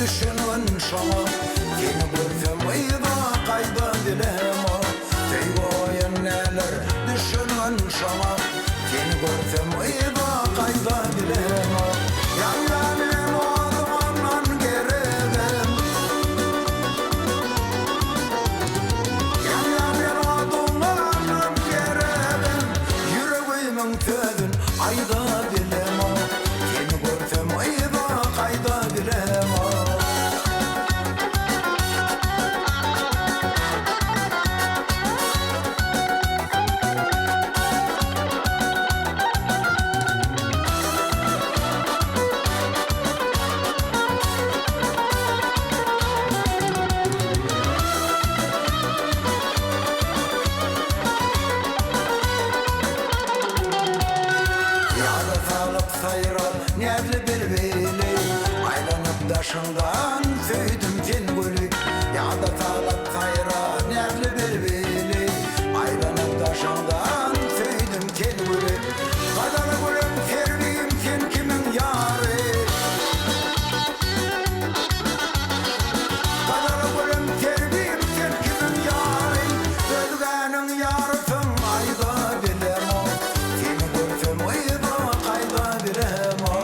düşünün şama. Seni görsem ayda kayda bilem o. Sevgoyun neler düşünün şama. Seni görsem ayda kayda bilem o. Yanlarım o dumandan gerebem. Yanlarım o dumandan gerebem. Yüreğimin tövün ayda bilem o. Seni görsem ayda kayda bilem o. Sayran nerli bir beli aylanıp daşından söydüm ken gülü. Yağda talıp sayran nerli bir beli aylanıp daşından söydüm ken gülü. Kadalı gülüm sevdiğim sen kimin yarı? Kadalı gülüm sevdiğim sen kimin yarı? Özgenin yarısın ayda bilem o. Seni görsem ayda kayda bilem o.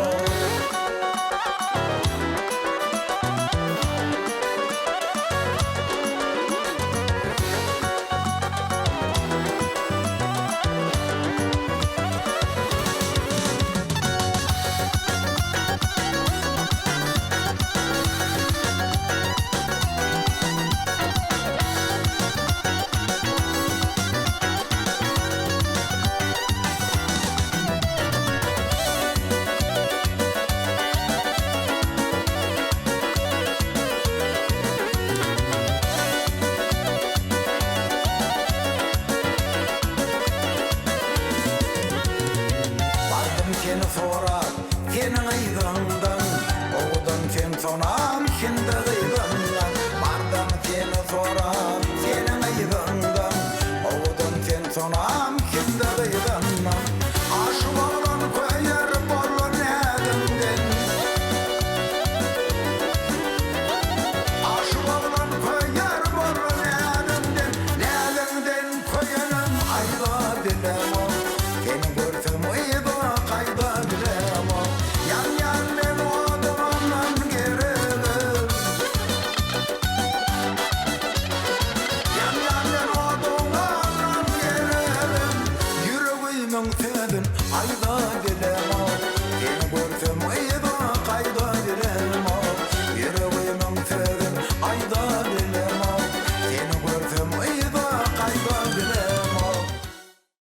Seni sorar, senin aydın